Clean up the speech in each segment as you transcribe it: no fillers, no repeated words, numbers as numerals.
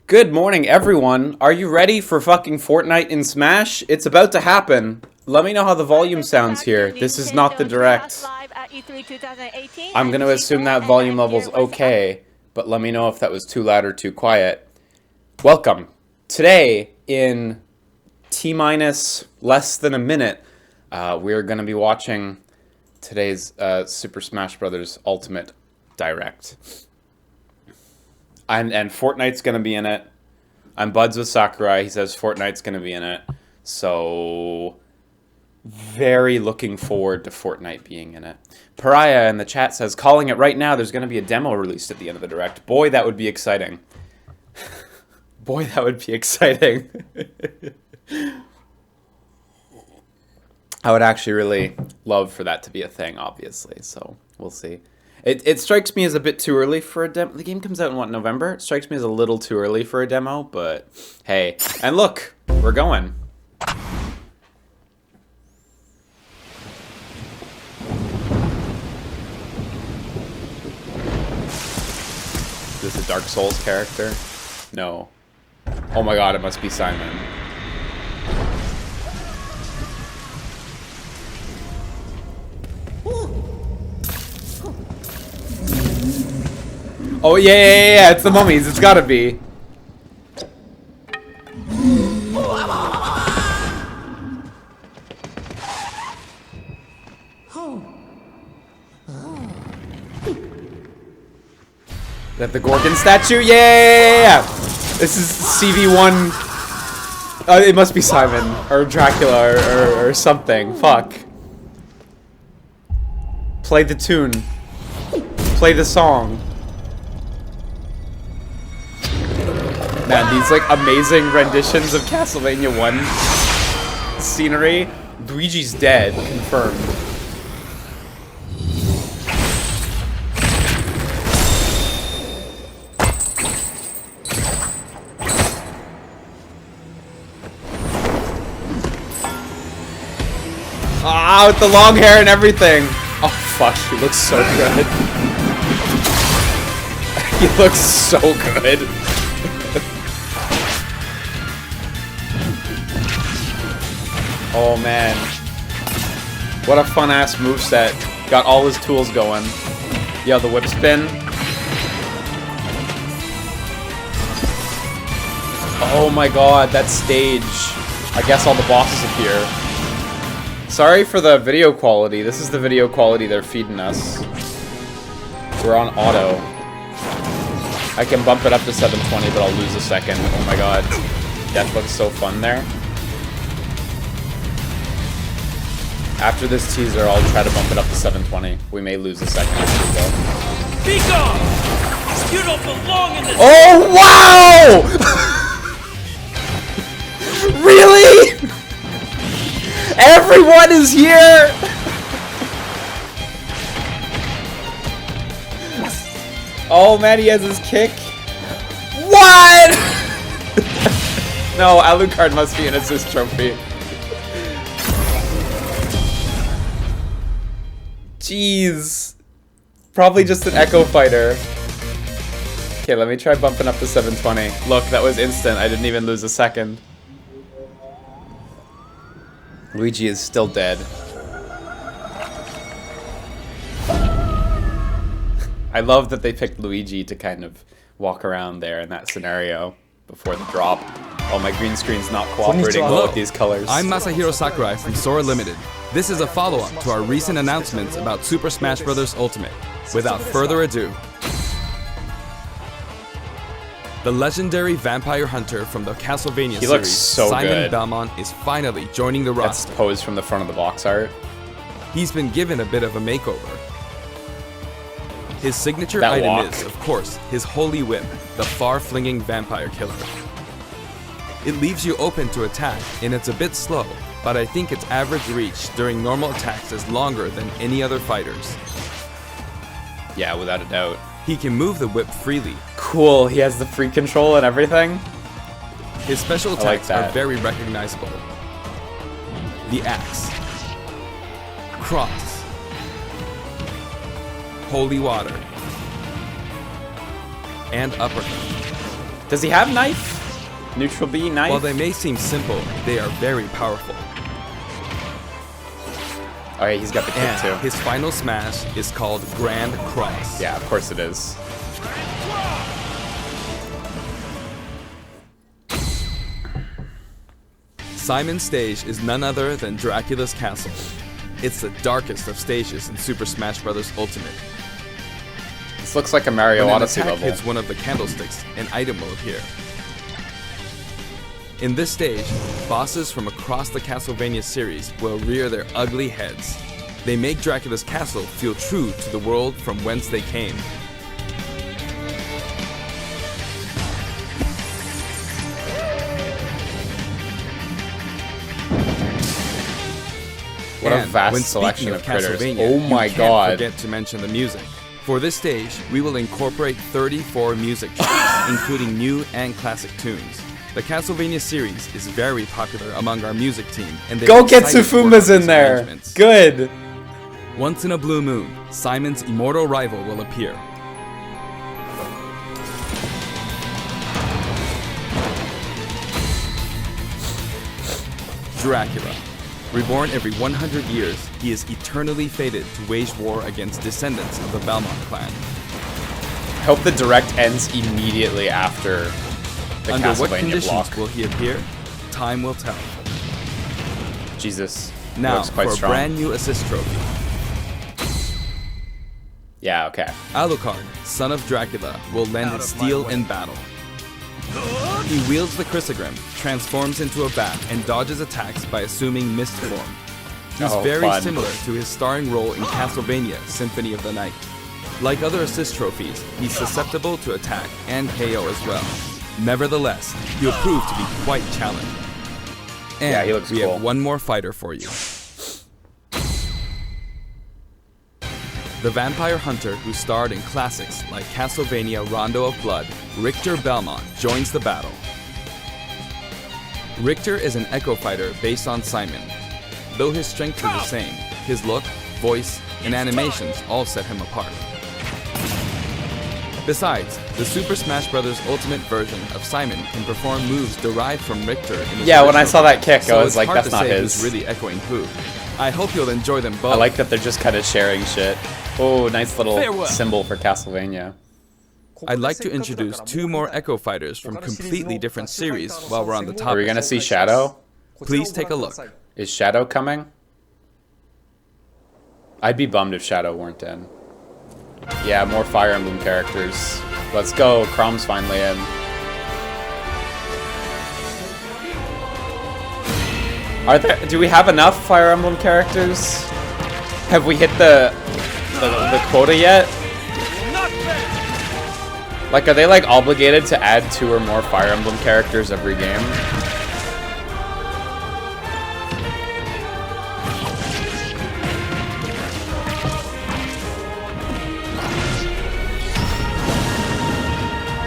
Good morning, everyone. Are you ready for fucking Fortnite in Smash? It's about to happen. Let me know how the volume sounds here. This is not the direct. I'm gonna assume that volume level's okay, but let me know if that was too loud or too quiet. Welcome. Today, in T-minus less than a minute, we're gonna be watching today's Super Smash Bros. Ultimate Direct. And Fortnite's gonna be in it. I'm buds with Sakurai. He says Fortnite's gonna be in it. So, very looking forward to Fortnite being in it. Pariah in the chat says, calling it right now, there's gonna be a demo released at the end of the Direct. Boy, that would be exciting. Boy, that would be exciting. I would actually really love for that to be a thing, obviously. So, we'll see. It strikes me as a bit too early for a demo. The game comes out in, what, November? It strikes me as a little too early for a demo, but hey. And look, we're going. Is this a Dark Souls character? No. Oh my god, it must be Simon. Oh, yeah, it's the mummies. It's gotta be. Is that the Gorgon statue? Yeah! This is CV1. It must be Simon, or Dracula, or something. Fuck. Play the tune. Play the song. Man, these like amazing renditions of Castlevania 1 scenery. Luigi's dead, confirmed. Ah, with the long hair and everything. Oh fuck, he looks so good. He looks so good. Oh man. What a fun ass moveset. Got all his tools going. Yeah, the whip spin. Oh my god, that stage. I guess all the bosses appear. Sorry for the video quality. This is the video quality they're feeding us. We're on auto. I can bump it up to 720, but I'll lose a second. Oh my god. Death looks so fun there. After this teaser, I'll try to bump it up to 720. We may lose a second as we go. Be gone! You don't belong in this. Oh wow! Really? Everyone is here! Oh man, he has his kick. What? No, Alucard must be an assist trophy. Jeez. Probably just an Echo Fighter. Okay, let me try bumping up to 720. Look, that was instant. I didn't even lose a second. Luigi is still dead. I love that they picked Luigi to kind of walk around there in that scenario before the drop. Oh, my green screen's not cooperating well with these colors. I'm Masahiro Sakurai from Sora Limited. This is a follow-up to our recent announcements about Super Smash Bros. Ultimate. Without further ado, the legendary vampire hunter from the Castlevania series, so Simon good. Belmont, is finally joining the roster. That's posed from the front of the box art. He's been given a bit of a makeover. His signature That item walk. is, of course, his holy whip, the far-flinging vampire killer. It leaves you open to attack, and it's a bit slow, but I think its average reach during normal attacks is longer than any other fighter's. Yeah, without a doubt. He can move the whip freely. Cool, he has the free control and everything. His special I like attacks that. are very recognizable. The axe, cross, holy water, and uppercut. Does he have knife? Neutral B knife? While they may seem simple, they are very powerful. Alright, he's got the kick And too. his final smash is called Grand Cross. Yeah, of course it is. Simon's stage is none other than Dracula's castle. It's the darkest of stages in Super Smash Bros. Ultimate. This looks like a Mario When an Odyssey attack level. hits one of the candlesticks, an item will appear. In this stage, bosses from across the Castlevania series will rear their ugly heads. They make Dracula's castle feel true to the world from whence they came. What a And vast when selection speaking of critters. Castlevania, Oh my you can't god. forget to mention the music. For this stage, we will incorporate 34 music tracks, including new and classic tunes. The Castlevania series is very popular among our music team, and they Go are get excited to work Sufuma's on in these there. arrangements. Good. Once in a blue moon, Simon's immortal rival will appear. Dracula. Reborn every 100 years, he is eternally fated to wage war against descendants of the Belmont clan. I hope the direct ends immediately after the Under what Castlevania conditions block. will he appear? Time will tell. Jesus. He Now, looks quite for a strong. brand new assist trophy. Yeah, okay. Alucard, son of Dracula, will lend his steel in battle. He wields the Chrysogram, transforms into a bat, and dodges attacks by assuming mist form. He's Oh, very fun. similar to his starring role in Castlevania Symphony of the Night. Like other assist trophies, he's susceptible to attack and KO as well. Nevertheless, he'll prove to be quite challenging. And Yeah, he looks we cool. have one more fighter for you. The vampire hunter who starred in classics like Castlevania Rondo of Blood, Richter Belmont, joins the battle. Richter is an echo fighter based on Simon. Though his strength is the same, his look, voice, and animations all set him apart. Besides, the Super Smash Bros. Ultimate version of Simon can perform moves derived from Richter in his Yeah, when I original saw that game, kick, I so was it's like, hard that's to not say his. who's really echoing who. I hope you'll enjoy them both. I like that they're just kind of sharing shit. Oh, nice little Farewell. symbol for Castlevania. I'd like to introduce two more Echo Fighters from completely different series while we're on the topic. Are we gonna see Shadow? Please take a look. Is Shadow coming? I'd be bummed if Shadow weren't in. Yeah, more Fire Emblem characters. Let's go, Chrom's finally in. Do we have enough Fire Emblem characters? Have we hit the quota yet? Like, are they like obligated to add 2 or more Fire Emblem characters every game?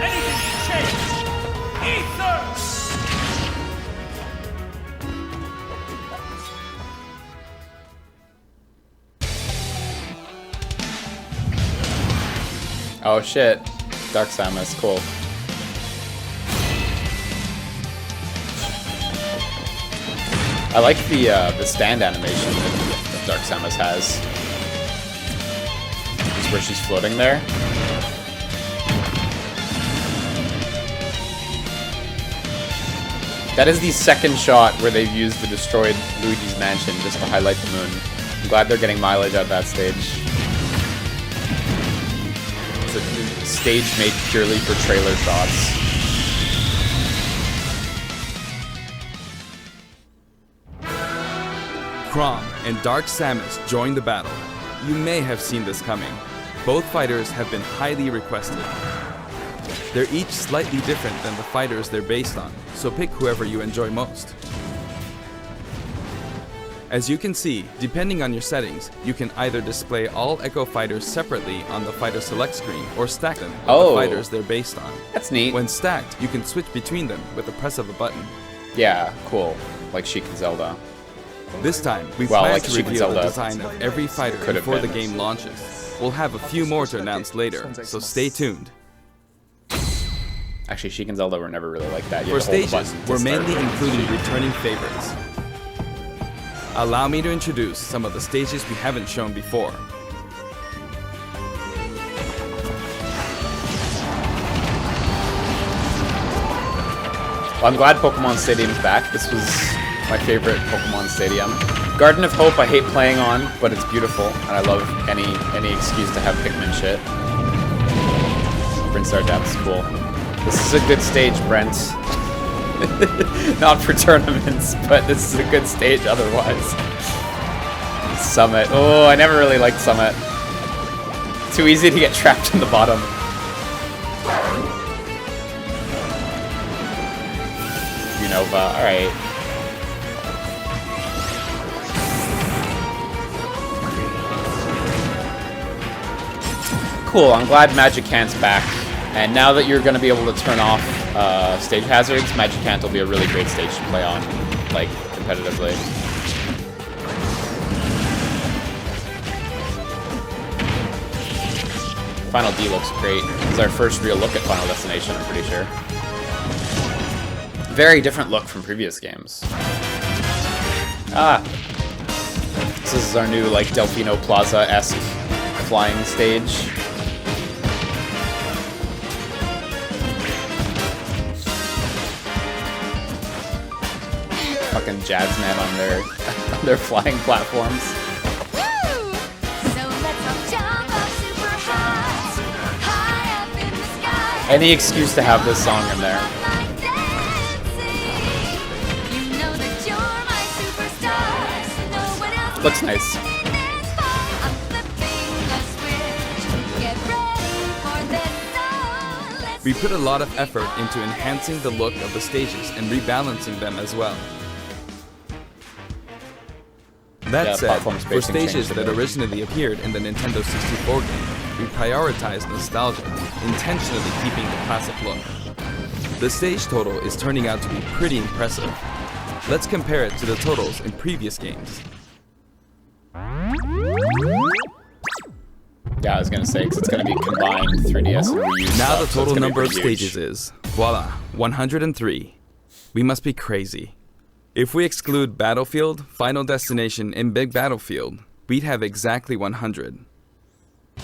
Anything can change. Ether! Oh shit. Dark Samus, cool. I like the stand animation that Dark Samus has. It's where she's floating there. That is the second shot where they've used the destroyed Luigi's Mansion just to highlight the moon. I'm glad they're getting mileage out of that stage. It's a stage made purely for trailer shots. Chrom and Dark Samus join the battle. You may have seen this coming. Both fighters have been highly requested. They're each slightly different than the fighters they're based on, so pick whoever you enjoy most. As you can see, depending on your settings, you can either display all Echo Fighters separately on the Fighter Select screen or stack them with the fighters they're based on. That's neat. When stacked, you can switch between them with the press of a button. Yeah, cool. Like Sheik and Zelda. This time, we Well, plan like to Sheik and reveal the Zelda design of every fighter could have before the been. game launches. We'll have a few more to announce later, so stay tuned. Actually, Sheik and Zelda were never really like that. You For had to hold the stages, button to we're start. mainly including returning favorites. Allow me to introduce some of the stages we haven't shown before. Well, I'm glad Pokemon Stadium's back. This was my favorite Pokemon Stadium. Garden of Hope I hate playing on, but it's beautiful, and I love any excuse to have Pikmin shit. Prince Ardap's cool. This is a good stage, Brent. Not for tournaments, but this is a good stage otherwise. Summit. Oh, I never really liked Summit. Too easy to get trapped in the bottom. Unova, alright. Cool, I'm glad Magicant's back. And now that you're going to be able to turn off stage hazards, Magicant will be a really great stage to play on, like, competitively. Final D looks great. It's our first real look at Final Destination, I'm pretty sure. Very different look from previous games. Ah! This is our new, like, Delfino Plaza-esque flying stage. Fucking Jazzman on their flying platforms. Woo! So let's all jump up super high up in the sky. Any excuse to have this song in there. Like dancing. You know that you're my superstar. No one else Looks can nice. take this far. I'm flipping the switch. Get ready for this song. Let's We put a lot of effort into enhancing the look of the stages and rebalancing them as well. That Yeah, said, platform for spacing stages changed a that bit. originally appeared in the Nintendo 64 game, we prioritized nostalgia, intentionally keeping the classic look. The stage total is turning out to be pretty impressive. Let's compare it to the totals in previous games. Yeah, I was gonna say, because it's gonna be combined 3DS and Wii U Now stuff, the so total it's gonna be number of pretty huge. stages is, voila, 103. We must be crazy. If we exclude Battlefield, Final Destination, and Big Battlefield, we'd have exactly 100.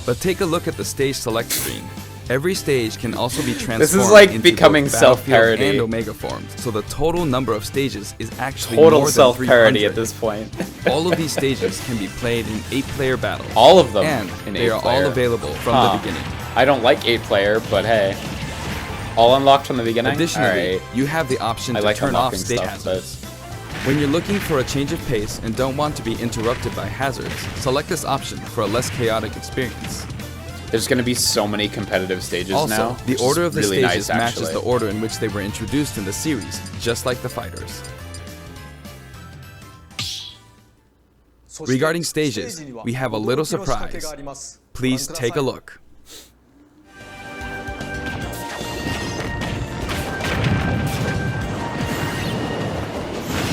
But take a look at the stage select screen. Every stage can also be transformed like into becoming both Battlefield self-parody. and Omega forms, so the total number of stages is actually Total more than self-parody 300. at this point. All of these stages can be played in 8-player battles. All of them And in they are 8-player. all available from Huh. the beginning. I don't like 8-player, but hey. All unlocked from the beginning? Additionally, Alright. you have the option I to like turn off unlocking stage stuff, hazards. When you're looking for a change of pace and don't want to be interrupted by hazards, select this option for a less chaotic experience. There's gonna be so many competitive stages Also, now. the which order is of the really stages nice, matches actually. the order in which they were introduced in the series, just like the fighters. Regarding stages, we have a little surprise. Please take a look.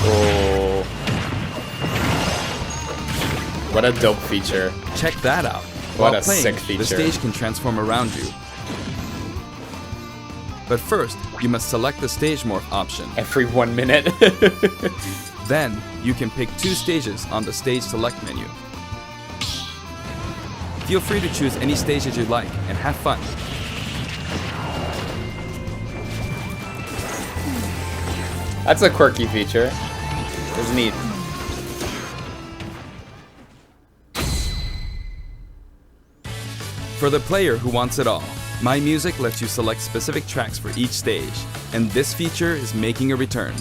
Oh. What a dope feature. Check that out. What While a playing, sick the feature. stage can transform around you. But first, you must select the stage morph option. Every 1 minute. Then, you can pick 2 stages on the stage select menu. Feel free to choose any stages you like and have fun. That's a quirky feature. It's neat. For the player who wants it all, My Music lets you select specific tracks for each stage, and this feature is making a return.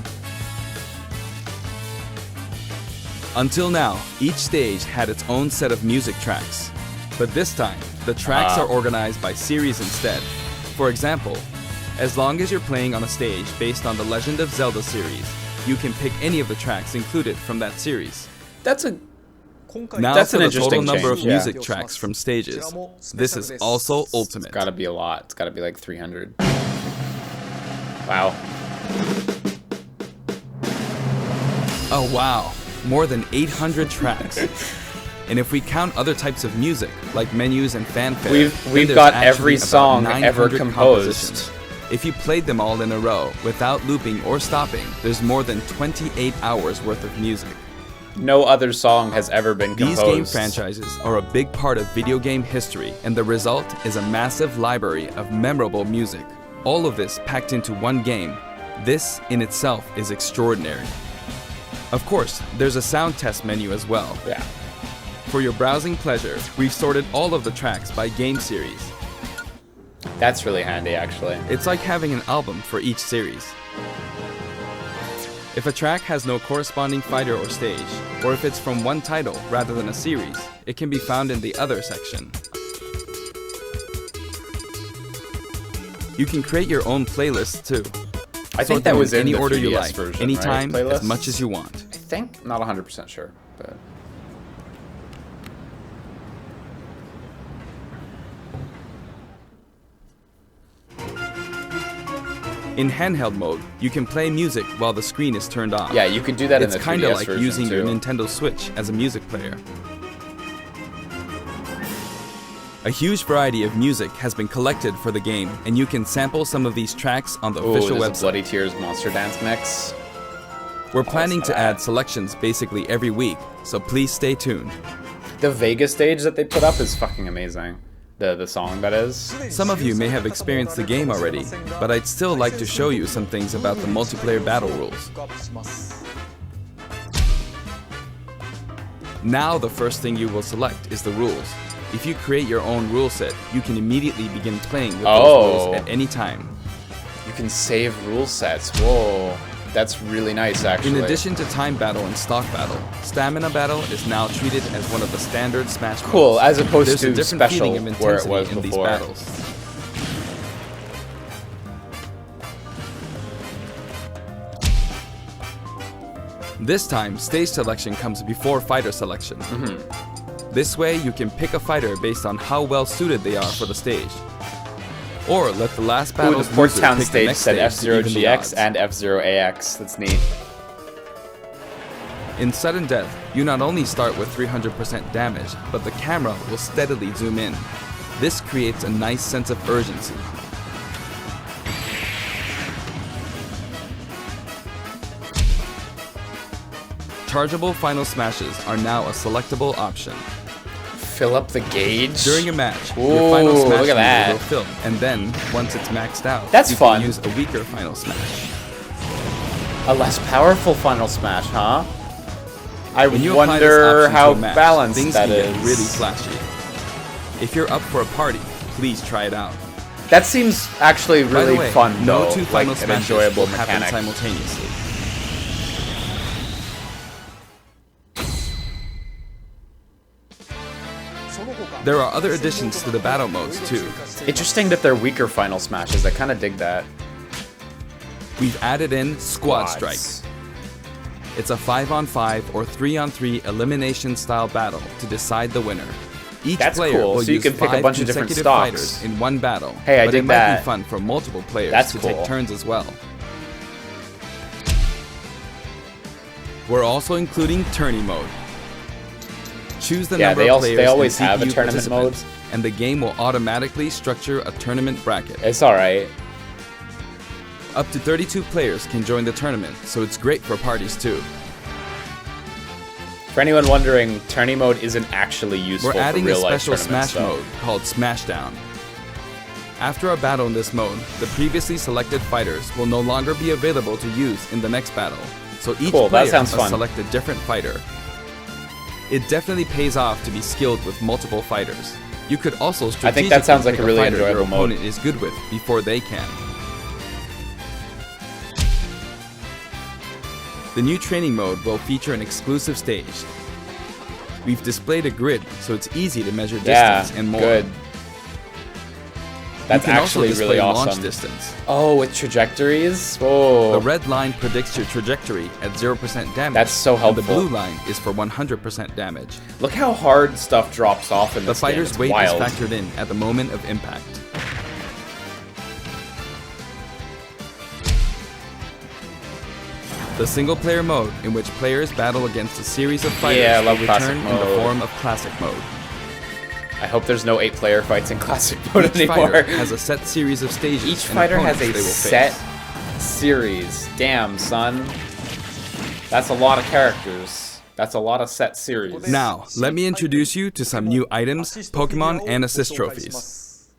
Until now, each stage had its own set of music tracks, but this time, the tracks are organized by series instead. For example, as long as you're playing on a stage based on the Legend of Zelda series, you can pick any of the tracks included from that series. That's a Now That's for an the interesting total number of change, yeah. music tracks from stages. This is also ultimate. gotta be a lot. It's gotta be like 300. Wow. Oh wow, more than 800 tracks. And if we count other types of music, like menus and fanfare, then We've there's got actually every about song 900 ever composed. compositions. If you played them all in a row, without looping or stopping, there's more than 28 hours worth of music. No other song has ever been composed. These game franchises are a big part of video game history, and the result is a massive library of memorable music. All of this packed into one game. This, in itself, is extraordinary. Of course, there's a sound test menu as well. Yeah. For your browsing pleasure, we've sorted all of the tracks by game series. That's really handy, actually. It's like having an album for each series. If a track has no corresponding fighter or stage, or if it's from one title rather than a series, it can be found in the Other section. You can create your own playlists too. I think that was in any the order 3DS you like, version, anytime, right? as much as you want. I think? I'm not 100% sure, but... In handheld mode, you can play music while the screen is turned off. Yeah, you could do that in the 3DS It's kinda like version using your too. Nintendo Switch as a music player. A huge variety of music has been collected for the game, and you can sample some of these tracks on the official there's a website. Bloody Tears Monster Dance mix. We're planning to that. add selections basically every week, so please stay tuned. The Vegas stage that they put up is fucking amazing. The song, that is. Some of you may have experienced the game already, but I'd still like to show you some things about the multiplayer battle rules. Now the first thing you will select is the rules. If you create your own rule set, you can immediately begin playing with those rules at any time. You can save rule sets. Whoa. That's really nice, actually. In addition to time battle and stock battle, stamina battle is now treated as one of the standard Smash modes. Cool, as opposed There's to a different special, feeling of where it intensity was in these before. battles. This time, stage selection comes before fighter selection. This way, you can pick a fighter based on how well suited they are for the stage. Or let the last Ooh, battle's the Port loser Town pick the stage next said stage to even the F-Zero odds. GX and F-Zero AX. That's neat. In sudden death, you not only start with 300% damage, but the camera will steadily zoom in. This creates a nice sense of urgency. Chargeable final smashes are now a selectable option. Fill up the gauge. During a match, Ooh, your final smash look at that. meter will fill, and then, once it's maxed out, That's you fun. can use a weaker final smash. A less powerful final smash, huh? I When you apply this wonder option how to a match, balanced things that can is. get really flashy. If you're up for a party, please try it out. That seems actually By really the way, fun, no though. two Like final an smashes enjoyable will happen mechanic. simultaneously. There are other additions to the battle modes too. Interesting that they're weaker final smashes. I kind of dig that. We've added in Squad Squads. Strike. It's a 5-on-5 or 3-on-3 elimination style battle to decide the winner. Each That's player cool, will so you use can pick a 5 bunch of different consecutive stocks. fighters in one battle. Hey, I but dig it might that. be fun for multiple players That's to cool. take turns as well. We're also including tourney mode. Choose the Yeah, number they of also- they players always and have a CPU tournament participants, and the game will automatically structure a tournament bracket. It's alright. Up to 32 players can join the tournament, so it's great for parties too. For anyone wondering, tourney mode isn't actually useful We're adding for a real life special tournaments, Smash though. mode called Smashdown. After a battle in this mode, the previously selected fighters will no longer be available to use in the next battle, so each Cool, that player sounds must fun. select a different fighter. It definitely pays off to be skilled with multiple fighters. You could also strategically I think that sounds like pick a really fighter your enjoyable mode. opponent is good with before they can. The new training mode will feature an exclusive stage. We've displayed a grid so it's easy to measure distance and more. good. That's you can actually also display really launch awesome. distance. Oh, with trajectories? Whoa. The red line predicts your trajectory at 0% damage. That's so And the helpful. blue line is for 100% damage. Look how hard stuff drops off in The this game. fighter's It's weight wild. is factored in at the moment of impact. The single-player mode, in which players battle against a series of fighters, Yeah, I love will classic return in the mode. form of classic mode. I hope there's no 8-player fights in Classic mode Each anymore. fighter has a set series of stages. Each and fighter has opponents a they will set face. series. Damn, son. That's a lot of characters. That's a lot of set series. Now, let me introduce you to some new items, Pokemon, and assist trophies.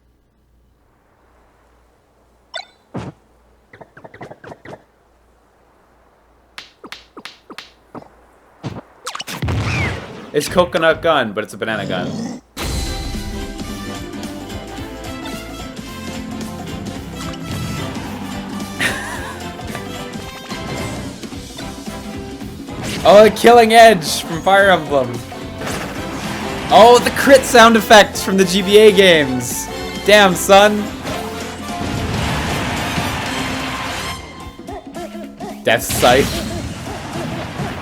It's coconut gun, but it's a banana gun. Oh, the Killing Edge from Fire Emblem. Oh, the crit sound effects from the GBA games. Damn, son. Death Sight.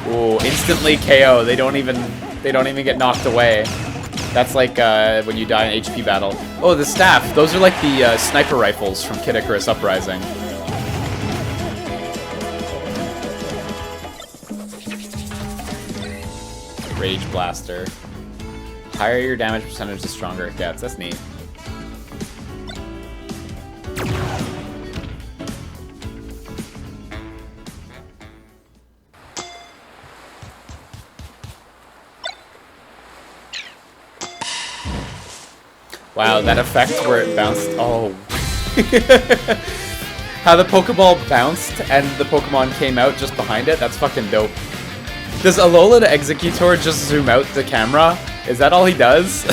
Ooh, instantly KO. They don't even get knocked away. That's like when you die in HP battle. Oh, the staff. Those are like the sniper rifles from Kid Icarus Uprising. Rage Blaster. Higher your damage percentage, the stronger it gets. That's neat. Wow, that effect where it bounced. Oh. How the Pokeball bounced and the Pokemon came out just behind it. That's fucking dope. Does Alola the Executor just zoom out the camera? Is that all he does?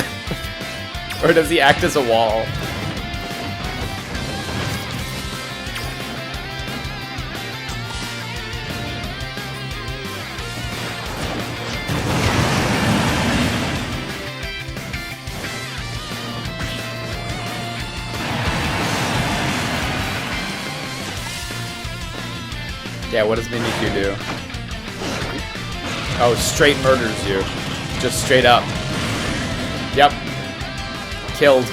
Or does he act as a wall? Yeah, what does Mimikyu do? Oh, straight murders you. Just straight up. Yep. Killed.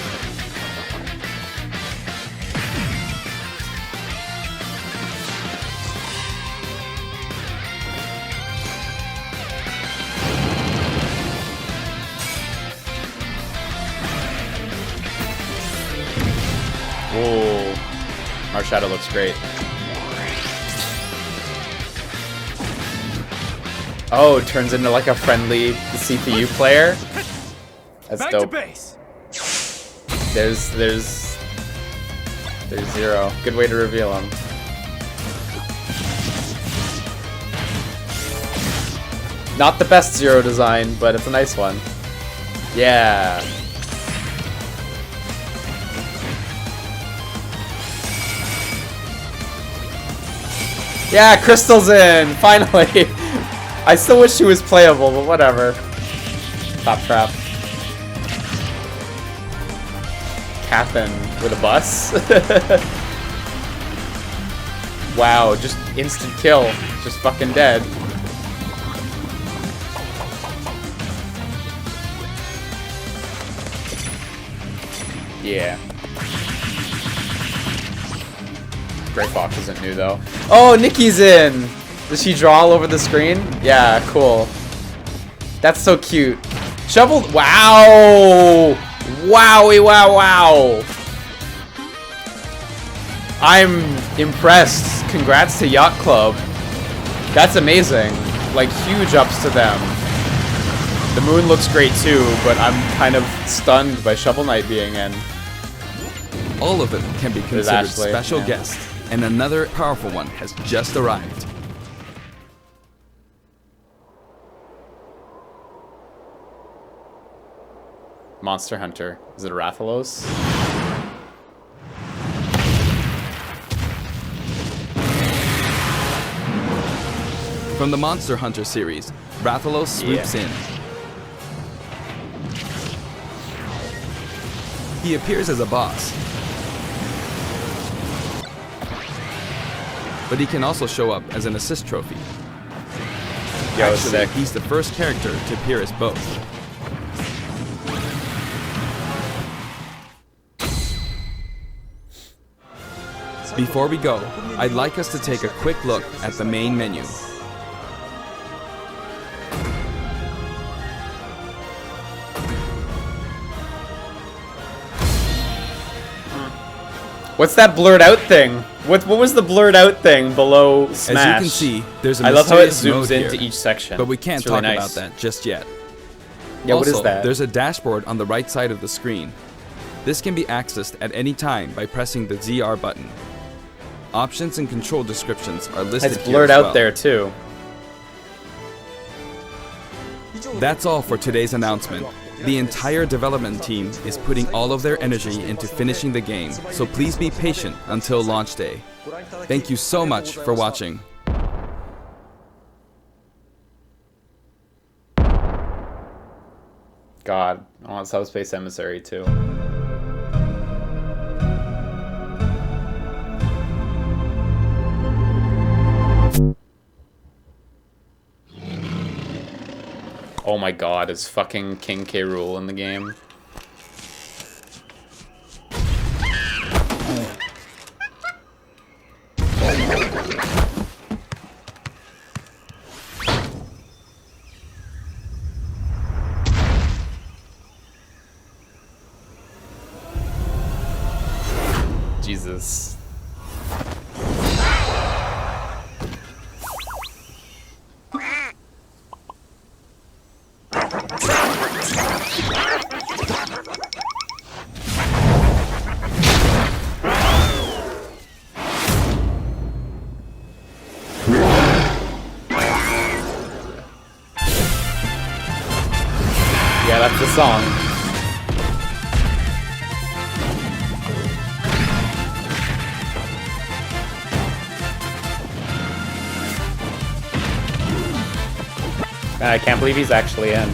Whoa. Marshadow looks great. Oh, it turns into like a friendly CPU player. That's Back dope. to base. There's Zero. Good way to reveal him. Not the best Zero design, but it's a nice one. Yeah. Yeah, Crystal's in! Finally! I still wish she was playable, but whatever. Top Trap. Cathin with a bus. Wow, just instant kill. Just fucking dead. Yeah. Gray Fox isn't new though. Oh, Nikki's in! Does she draw all over the screen? Yeah, cool. That's so cute. Shovel. Wow! Wowie, wow, wow! I'm impressed. Congrats to Yacht Club. That's amazing. Like, huge ups to them. The moon looks great too, but I'm kind of stunned by Shovel Knight being in. All of them can be considered Ashley, special yeah. guests, and another powerful one has just arrived. Monster Hunter. Is it a Rathalos? From the Monster Hunter series, Rathalos swoops in. He appears as a boss, but he can also show up as an assist trophy. Yo, Actually, sick. he's the first character to appear as both. Before we go, I'd like us to take a quick look at the main menu. What's that blurred out thing? What was the blurred out thing below Smash? As you can see, there's a I love how it mysterious zooms mode into here, each section. but we can't It's really talk nice. about that just yet. Yeah, what Also, is that? there's a dashboard on the right side of the screen. This can be accessed at any time by pressing the ZR button. Options and control descriptions are listed It's here blurred as out well. there too. That's all for today's announcement. The entire development team is putting all of their energy into finishing the game, so please be patient until launch day. Thank you so much for watching. God, I want Subspace Emissary too. Oh my god, is fucking King K. Rool in the game? Jesus. Yeah, that's the song. I can't believe he's actually in.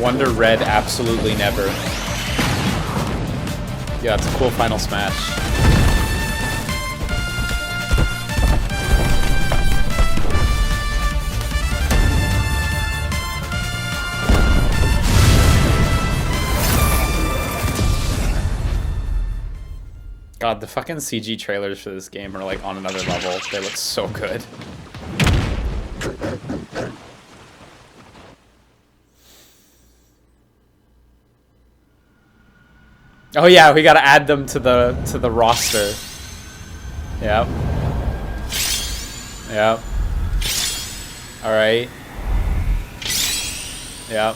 Wonder Red absolutely never. Yeah, it's a cool final smash. God, the fucking CG trailers for this game are like on another level. They look so good. Oh yeah, we gotta add them to the roster. Yep. Yep. Alright. Yep.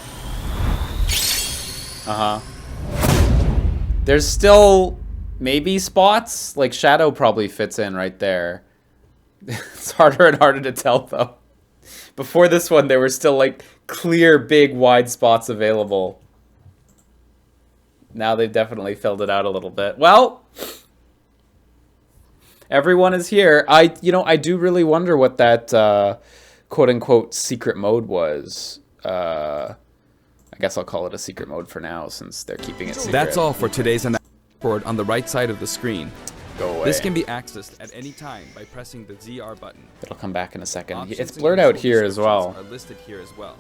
Uh-huh. There's still maybe spots? Like Shadow probably fits in right there. It's harder and harder to tell though. Before this one, there were still like clear, big, wide spots available. Now they've definitely filled it out a little bit. Well, everyone is here. I do really wonder what that quote-unquote secret mode was. I guess I'll call it a secret mode for now since they're keeping it secret. That's all for today's announcement on the right side of the screen. Go away. This can be accessed at any time by pressing the ZR button. It'll come back in a second. Options It's and blurred out control here as well. descriptions Are listed here as well.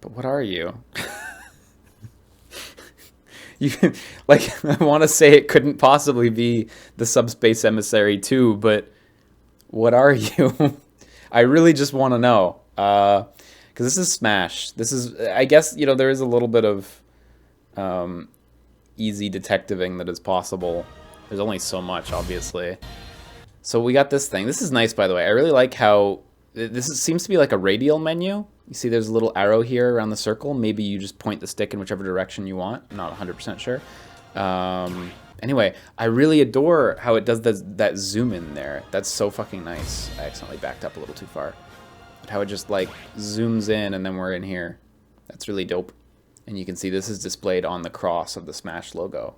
But what are you? You like, I want to say it couldn't possibly be the Subspace Emissary 2, but what are you? I really just want to know. Because this is Smash. This is, I guess, there is a little bit of easy detectiving that is possible. There's only so much, obviously. So we got this thing. This is nice, by the way. I really like how seems to be like a radial menu. You see there's a little arrow here around the circle. Maybe you just point the stick in whichever direction you want. I'm not 100% sure. Anyway, I really adore how it does that zoom in there. That's so fucking nice. I accidentally backed up a little too far. But how it just like zooms in and then we're in here. That's really dope. And you can see this is displayed on the cross of the Smash logo,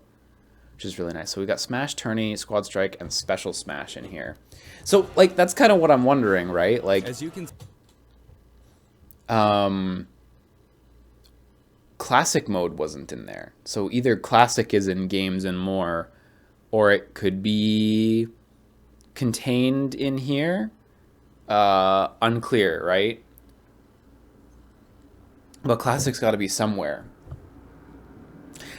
which is really nice. So we got Smash, Tourney, Squad Strike, and Special Smash in here. So like that's kind of what I'm wondering, right? Like, As you can Classic mode wasn't in there. So either Classic is in Games and More, or it could be contained in here. Unclear, right? But Classic's got to be somewhere.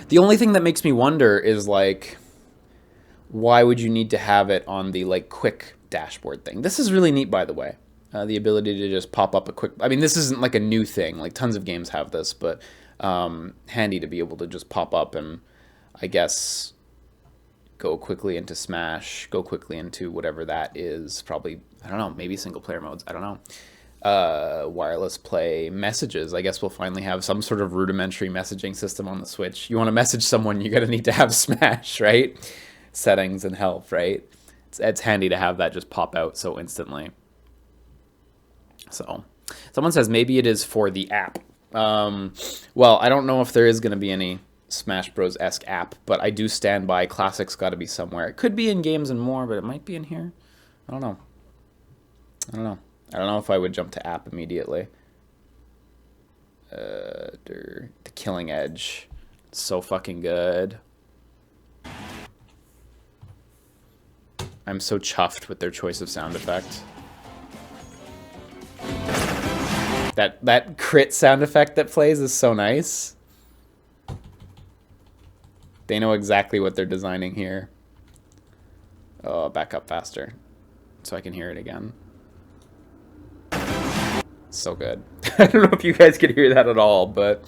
The only thing that makes me wonder is like, why would you need to have it on the like quick dashboard thing? This is really neat, by the way. The ability to just pop up a quick... I mean, this isn't like a new thing. Like, tons of games have this, but handy to be able to just pop up and, I guess, go quickly into Smash, go quickly into whatever that is. Probably, I don't know, maybe single-player modes. I don't know. Wireless play, messages. I guess we'll finally have some sort of rudimentary messaging system on the Switch. You want to message someone, you're going to need to have Smash, right? Settings and help, right? It's handy to have that just pop out so instantly. So, someone says maybe it is for the app. Well, I don't know if there is going to be any Smash Bros-esque app, but I do stand by Classic's got to be somewhere. It could be in Games and More, but it might be in here. I don't know. I don't know if I would jump to app immediately. The Killing Edge. It's so fucking good. I'm so chuffed with their choice of sound effect. That crit sound effect that plays is so nice. They know exactly what they're designing here. Oh, back up faster so I can hear it again. So good. I don't know if you guys could hear that at all, but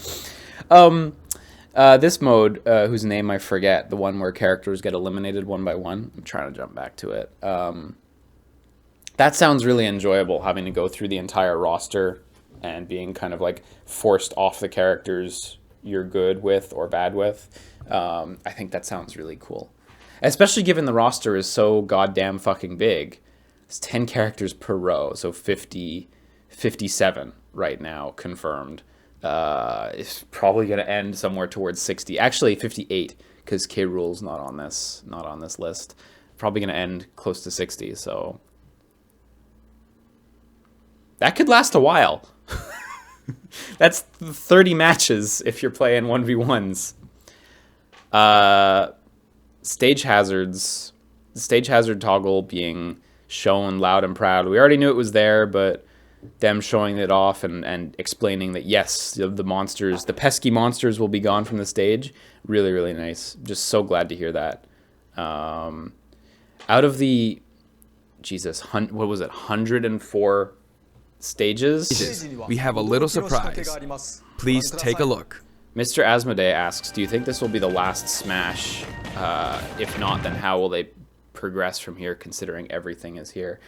this mode, whose name I forget, the one where characters get eliminated one by one. I'm trying to jump back to it. That sounds really enjoyable, having to go through the entire roster and being kind of like forced off the characters you're good with or bad with. I think that sounds really cool. Especially given the roster is so goddamn fucking big. It's 10 characters per row, so 57 right now confirmed. It's probably going to end somewhere towards 60. Actually, 58, because K. Rool's not on this list. Probably going to end close to 60, so... That could last a while. That's 30 matches if you're playing 1v1s. Stage hazards. The stage hazard toggle being shown loud and proud. We already knew it was there, but them showing it off and explaining that, yes, the monsters, the pesky monsters will be gone from the stage. Really, really nice. Just so glad to hear that. Out of the, Jesus, what was it, 104 stages? We have a little surprise. Please take a look. Mr. Asmodee asks, do you think this will be the last Smash? If not, then how will they progress from here, considering everything is here?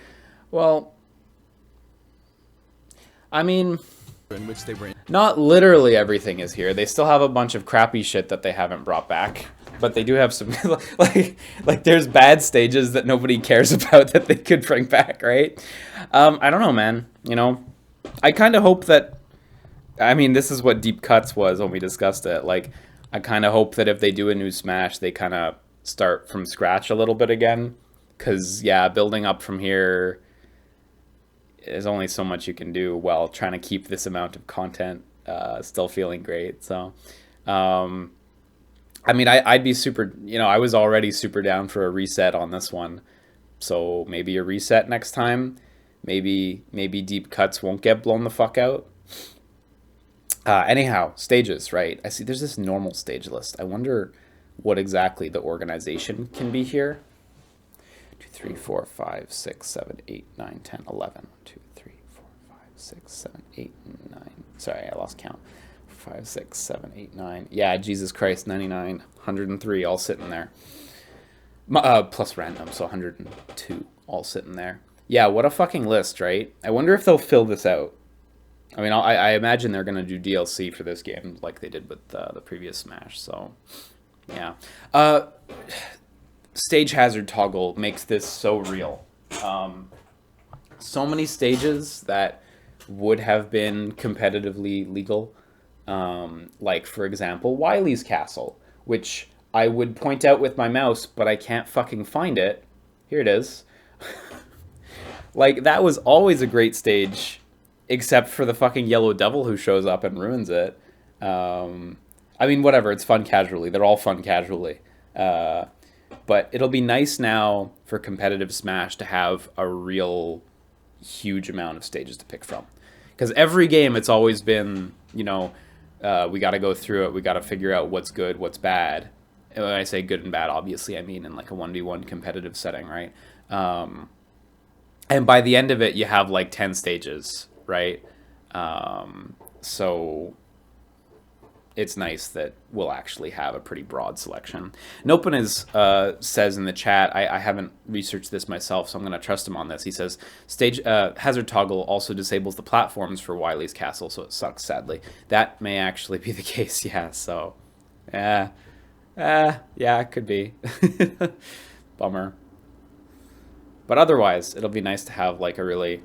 Well, I mean, In which they were in. not literally everything is here. They still have a bunch of crappy shit that they haven't brought back. But they do have some, like there's bad stages that nobody cares about that they could bring back, right? I don't know, man. You know, I kind of hope that, I mean, this is what Deep Cuts was when we discussed it. Like, I kind of hope that if they do a new Smash, they kind of start from scratch a little bit again. Because, yeah, building up from here, there's only so much you can do while trying to keep this amount of content still feeling great. So, I mean, I'd be super, you know, I was already super down for a reset on this one. So maybe a reset next time. Maybe Deep Cuts won't get blown the fuck out. Anyhow, stages, right? I see there's this normal stage list. I wonder what exactly the organization can be here. 2, 3, 4, 5, 6, 7, 8, 9, 10, 11. 2, 3, 4, 5, 6, 7, 8, 9. Sorry, I lost count. 5, 6, 7, 8, 9. Yeah, Jesus Christ, 99, 103, all sitting there. Plus random, so 102, all sitting there. Yeah, what a fucking list, right? I wonder if they'll fill this out. I mean, I imagine they're going to do DLC for this game like they did with the previous Smash, so yeah. Stage hazard toggle makes this so real. So many stages that would have been competitively legal. Like, for example, Wily's Castle, which I would point out with my mouse, but I can't fucking find it. Here it is. Like, that was always a great stage, except for the fucking Yellow Devil who shows up and ruins it. I mean, whatever, it's fun casually. They're all fun casually. But it'll be nice now for competitive Smash to have a real huge amount of stages to pick from. Because every game, it's always been, you know, we got to go through it. We got to figure out what's good, what's bad. And when I say good and bad, obviously, I mean in like a 1v1 competitive setting, right? And by the end of it, you have like 10 stages, right? So it's nice that we'll actually have a pretty broad selection. Nopin says in the chat, I haven't researched this myself, so I'm going to trust him on this. He says, hazard toggle also disables the platforms for Wily's castle, so it sucks, sadly. That may actually be the case, yeah, so... yeah, it could be. Bummer. But otherwise, it'll be nice to have like a really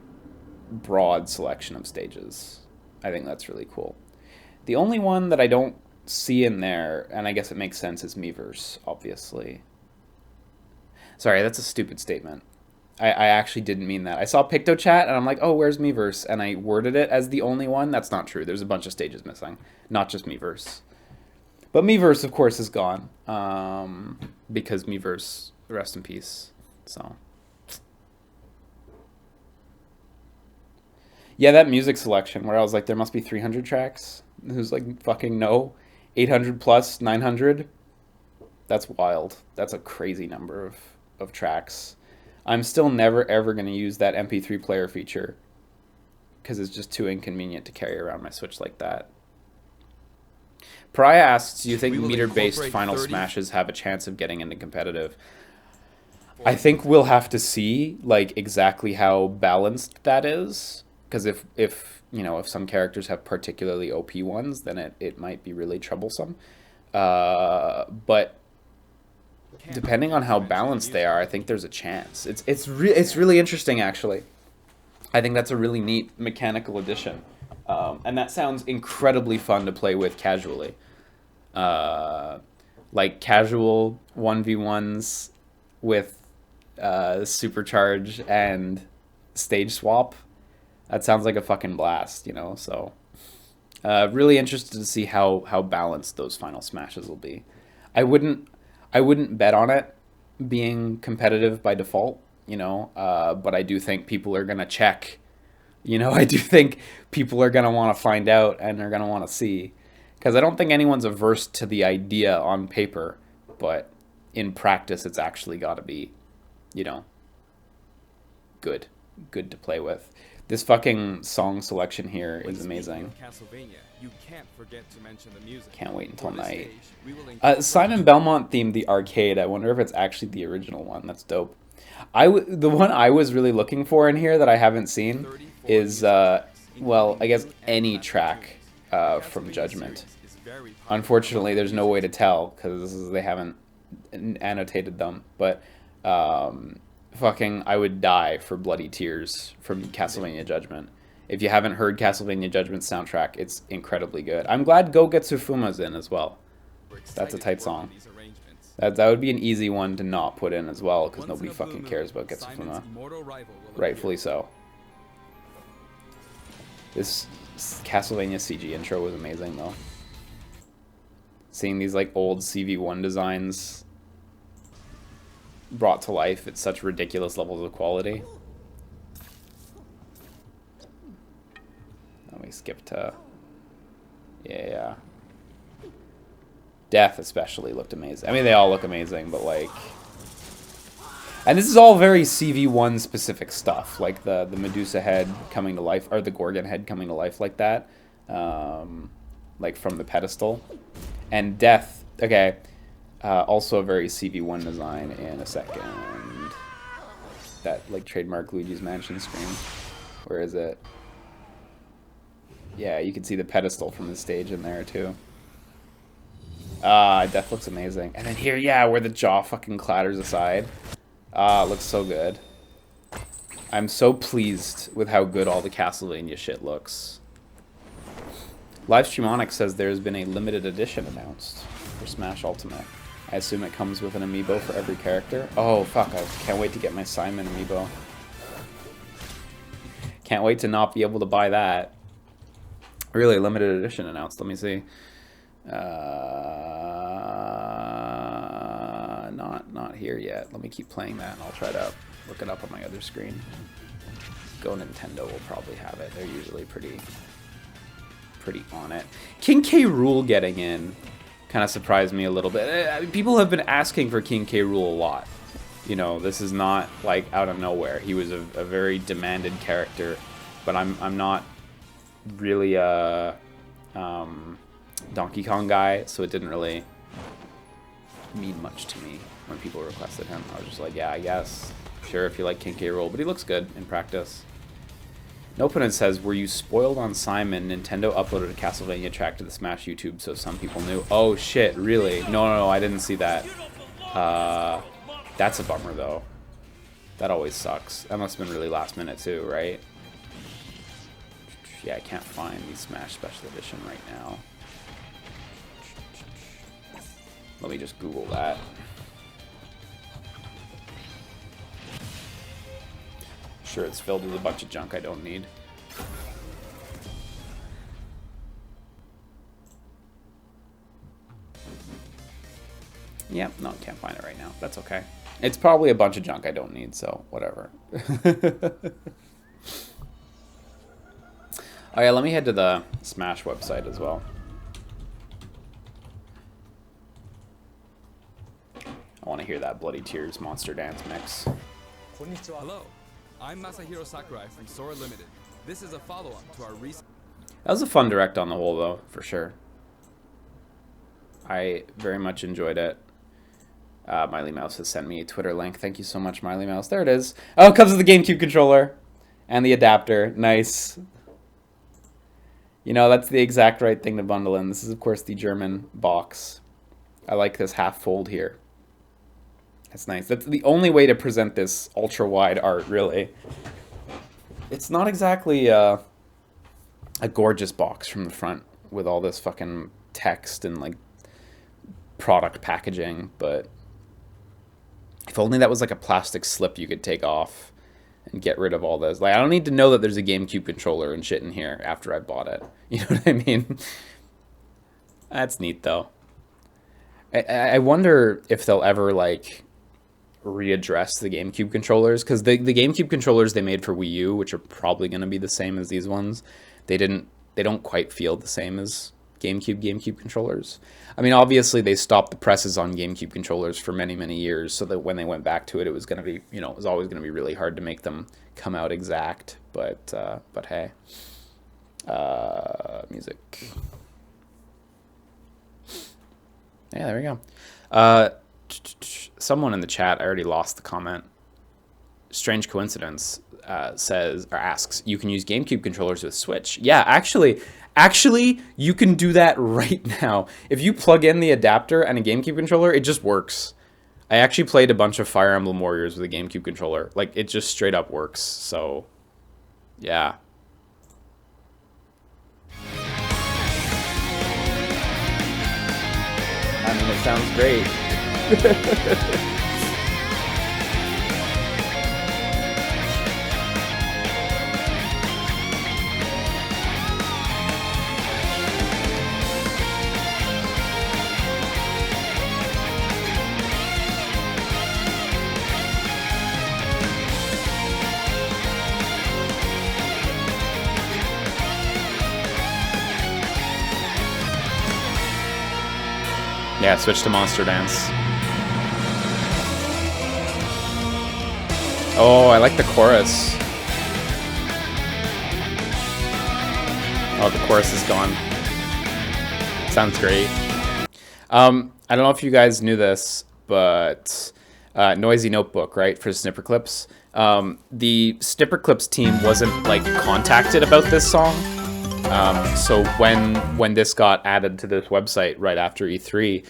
broad selection of stages. I think that's really cool. The only one that I don't see in there, and I guess it makes sense, is Miiverse, obviously. Sorry, that's a stupid statement. I actually didn't mean that. I saw PictoChat, and I'm like, oh, where's Miiverse? And I worded it as the only one. That's not true. There's a bunch of stages missing, not just Miiverse. But Miiverse, of course, is gone, because Miiverse, rest in peace, so... Yeah, that music selection where I was like, there must be 300 tracks. It was like, fucking no. 800 plus 900. That's wild. That's a crazy number of tracks. I'm still never, ever going to use that MP3 player feature because it's just too inconvenient to carry around my Switch like that. Pariah asks, do you think meter-based Final Smashes have a chance of getting into competitive? I think we'll have to see like exactly how balanced that is. Because if you know, if some characters have particularly OP ones, then it might be really troublesome. But depending on how balanced they are, I think there's a chance. It's really interesting, actually. I think that's a really neat mechanical addition. And that sounds incredibly fun to play with casually. Like casual 1v1s with supercharge and stage swap. That sounds like a fucking blast, you know, so... really interested to see how balanced those Final Smashes will be. I wouldn't bet on it being competitive by default, you know, but I do think people are going to check. You know, I do think people are going to want to find out and they're going to want to see. Because I don't think anyone's averse to the idea on paper, but in practice it's actually got to be, you know, good to play with. This fucking song selection here is amazing. Can't wait until night. Simon Belmont themed the arcade. I wonder if it's actually the original one. That's dope. The one I was really looking for in here that I haven't seen is, well, I guess any track from Judgment. Unfortunately, there's no way to tell because they haven't annotated them. But fucking, I would die for Bloody Tears from Castlevania Judgment. If you haven't heard Castlevania Judgment's soundtrack, it's incredibly good. I'm glad Go Getsufuma's in as well. That's a tight song. That would be an easy one to not put in as well, because nobody fucking cares about Getsufuma. Rightfully so. This Castlevania CG intro was amazing, though. Seeing these like old CV1 designs brought to life at such ridiculous levels of quality. Let me skip to... Yeah. Death especially looked amazing. I mean, they all look amazing, but like... And this is all very CV1 specific stuff, like the Medusa head coming to life, or the Gorgon head coming to life like that. Like from the pedestal. And Death, okay, also a very CV1 design in a second. That like trademark Luigi's Mansion screen. Where is it? Yeah, you can see the pedestal from the stage in there too. Death looks amazing. And then here, yeah, where the jaw fucking clatters aside. It looks so good. I'm so pleased with how good all the Castlevania shit looks. Livestreamonic says there's been a limited edition announced for Smash Ultimate. I assume it comes with an amiibo for every character. Oh, fuck, I can't wait to get my Simon amiibo. Can't wait to not be able to buy that. Really, limited edition announced. Let me see. Not here yet. Let me keep playing that, and I'll try to look it up on my other screen. Go Nintendo will probably have it. They're usually pretty on it. King K. Rool getting in kind of surprised me a little bit. People have been asking for King K. Rool a lot. You know, this is not like out of nowhere. He was a very demanded character, but I'm not really a Donkey Kong guy, so it didn't really mean much to me when people requested him. I was just like, yeah, I guess. Sure, if you like King K. Rool, but he looks good in practice. Nopinit says, were you spoiled on Simon? Nintendo uploaded a Castlevania track to the Smash YouTube, so some people knew. Oh shit, really? No, I didn't see that. That's a bummer though. That always sucks. That must have been really last minute too, right? Yeah, I can't find the Smash Special Edition right now. Let me just Google that. Sure, it's filled with a bunch of junk I don't need. Yep, no, can't find it right now. That's okay. It's probably a bunch of junk I don't need, so whatever. Oh yeah, let me head to the Smash website as well. I want to hear that Bloody Tears Monster Dance mix. Hello, I'm Masahiro Sakurai from Sora Limited. This is a follow-up to our recent... That was a fun direct on the whole, though, for sure. I very much enjoyed it. Miley Mouse has sent me a Twitter link. Thank you so much, Miley Mouse. There it is. Oh, it comes with the GameCube controller and the adapter. Nice. You know, that's the exact right thing to bundle in. This is, of course, the German box. I like this half fold here. That's nice. That's the only way to present this ultra-wide art, really. It's not exactly a gorgeous box from the front with all this fucking text and, like, product packaging, but if only that was like a plastic slip you could take off and get rid of all this. Like, I don't need to know that there's a GameCube controller and shit in here after I bought it. You know what I mean? That's neat, though. I wonder if they'll ever, like, readdress the GameCube controllers, because the GameCube controllers they made for Wii U, which are probably going to be the same as these ones, they don't quite feel the same as GameCube controllers. I mean, obviously they stopped the presses on GameCube controllers for many years, so that when they went back to it, it was going to be, you know, it was always going to be really hard to make them come out exact. But hey, music. Yeah, there we go. Someone in the chat, I already lost the comment. Strange coincidence says or asks, you can use GameCube controllers with Switch. Yeah, actually, you can do that right now. If you plug in the adapter and a GameCube controller, it just works. I actually played a bunch of Fire Emblem Warriors with a GameCube controller. Like, it just straight up works. So, yeah. I mean, it sounds great. Yeah, switch to Monster Dance. Oh, I like the chorus. Oh, the chorus is gone. Sounds great. I don't know if you guys knew this, but Noisy Notebook, right, for Snipperclips. The Snipperclips team wasn't, like, contacted about this song. So when this got added to this website right after E3,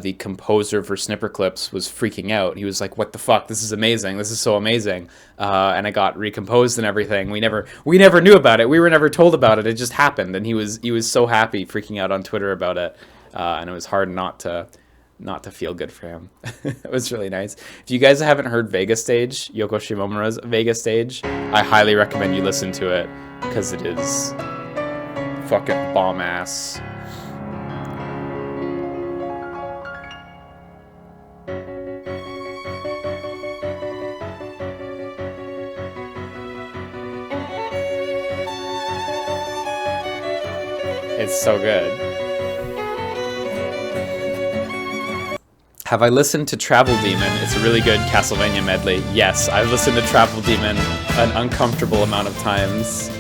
the composer for Snipperclips was freaking out. He was like, "What the fuck? This is amazing! This is so amazing!" And it got recomposed and everything. We never knew about it. We were never told about it. It just happened, and he was so happy, freaking out on Twitter about it. And it was hard not to feel good for him. It was really nice. If you guys haven't heard Vega Stage, Yoko Shimomura's Vega Stage, I highly recommend you listen to it, because it is fucking bomb ass. It's so good. Have I listened to Travel Demon? It's a really good Castlevania medley. Yes, I've listened to Travel Demon an uncomfortable amount of times.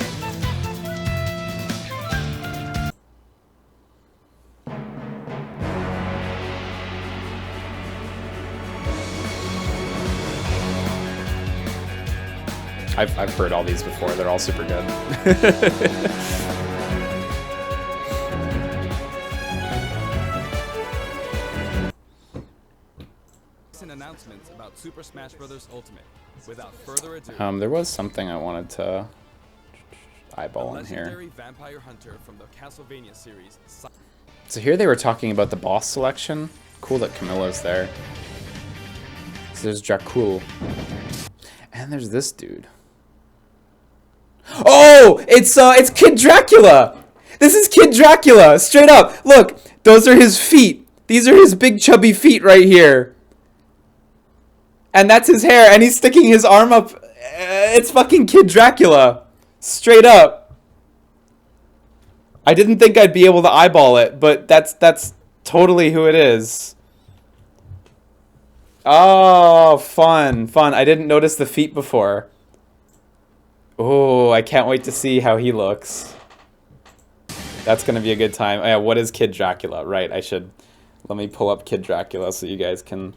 I've heard all these before. They're all super good. Announcements about Super Smash Bros. Ultimate. Without further ado, There was something I wanted to eyeball in here. legendary vampire hunter from the Castlevania series. So here they were talking about the boss selection. Cool that Camilla's there. So there's Dracula. And there's this dude. Oh! It's Kid Dracula! This is Kid Dracula! Straight up! Look! Those are his feet! These are his big chubby feet right here. And that's his hair, and he's sticking his arm up. It's fucking Kid Dracula. Straight up. I didn't think I'd be able to eyeball it, but that's totally who it is. Oh, fun, fun. I didn't notice the feet before. Oh, I can't wait to see how he looks. That's gonna be a good time. Oh, yeah, what is Kid Dracula? Right, let me pull up Kid Dracula so you guys can...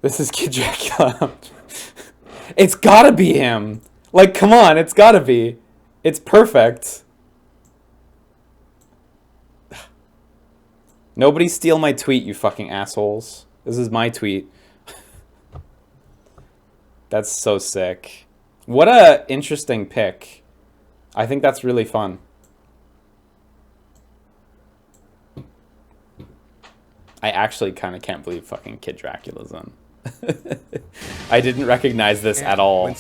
This is Kid Dracula. It's gotta be him. Like, come on, it's gotta be. It's perfect. Nobody steal my tweet, you fucking assholes. This is my tweet. That's so sick. What a interesting pick. I think that's really fun. I actually kind of can't believe fucking Kid Dracula's in. I didn't recognize this at all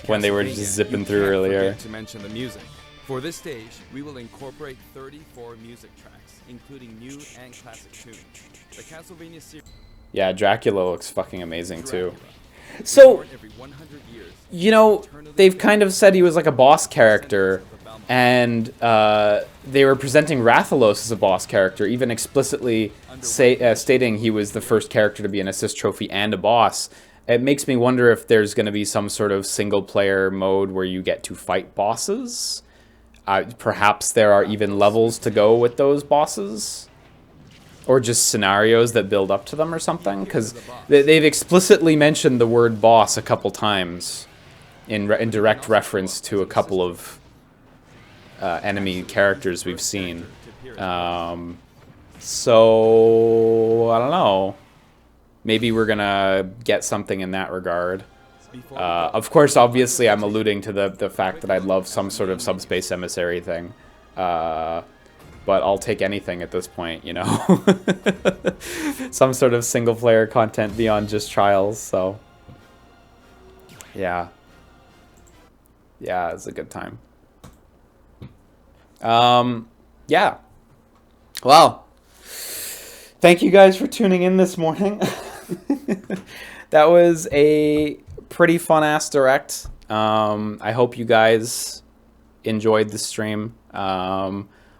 when they were just zipping through earlier. To mention the music. For this stage, we will incorporate 34 music tracks, including new and classic tunes. The Castlevania series. Yeah, Dracula looks fucking amazing too. So, you know, they've kind of said he was like a boss character, and they were presenting Rathalos as a boss character, even explicitly stating he was the first character to be an assist trophy and a boss. It makes me wonder if there's going to be some sort of single-player mode where you get to fight bosses. Perhaps there are even levels to go with those bosses. Or just scenarios that build up to them or something. Because they've explicitly mentioned the word boss a couple times in direct reference to a couple of enemy characters we've seen. So, I don't know. Maybe we're gonna get something in that regard. Of course, obviously, I'm alluding to the fact that I'd love some sort of subspace emissary thing. But I'll take anything at this point, you know? Some sort of single-player content beyond just trials, so... Yeah. Yeah, it's a good time. Yeah. Well, thank you guys for tuning in this morning. That was a pretty fun-ass direct. I hope you guys enjoyed the stream.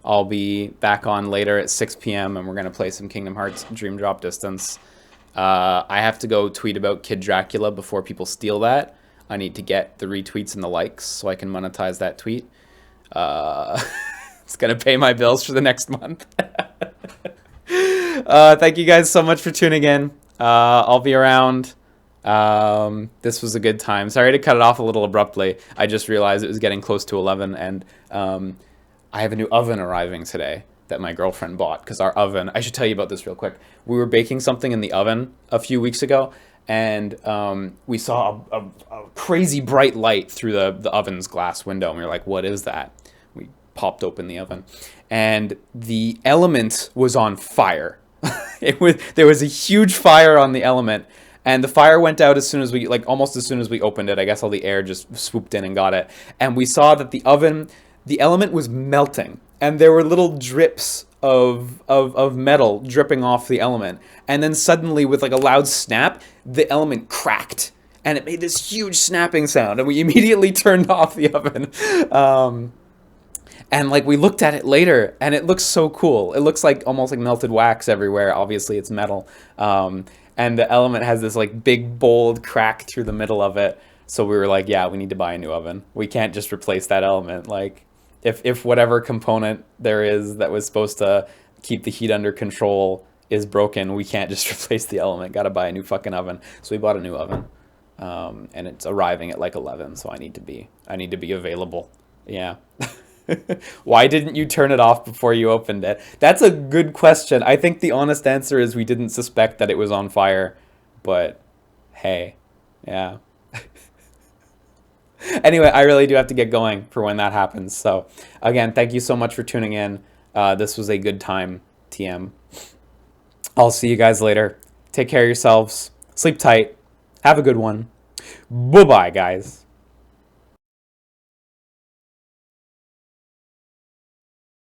I'll be back on later at 6 p.m. and we're going to play some Kingdom Hearts Dream Drop Distance. I have to go tweet about Kid Dracula before people steal that. I need to get the retweets and the likes so I can monetize that tweet. It's going to pay my bills for the next month. Thank you guys so much for tuning in. I'll be around. This was a good time. Sorry to cut it off a little abruptly. I just realized it was getting close to 11, and I have a new oven arriving today that my girlfriend bought, because our oven... I should tell you about this real quick. We were baking something in the oven a few weeks ago, and we saw a crazy bright light through the oven's glass window, and we were like, what is that? We popped open the oven, and the element was on fire. There was a huge fire on the element, and the fire went out as soon as we, like, almost as soon as we opened it. I guess all the air just swooped in and got it, and we saw that the element was melting, and there were little drips of metal dripping off the element, and then suddenly, with like a loud snap, the element cracked, and it made this huge snapping sound, and we immediately turned off the oven. And like we looked at it later, and it looks so cool. It looks like almost like melted wax everywhere. Obviously, it's metal, and the element has this like big bold crack through the middle of it. So we were like, yeah, we need to buy a new oven. We can't just replace that element. Like, if whatever component there is that was supposed to keep the heat under control is broken, we can't just replace the element. Got to buy a new fucking oven. So we bought a new oven, and it's arriving at like 11. So I need to be available. Yeah. Why didn't you turn it off before you opened it? That's a good question. I think the honest answer is we didn't suspect that it was on fire. But hey, yeah. Anyway, I really do have to get going for when that happens. So, again, thank you so much for tuning in. This was a good time, TM. I'll see you guys later. Take care of yourselves. Sleep tight. Have a good one. Bye-bye, guys.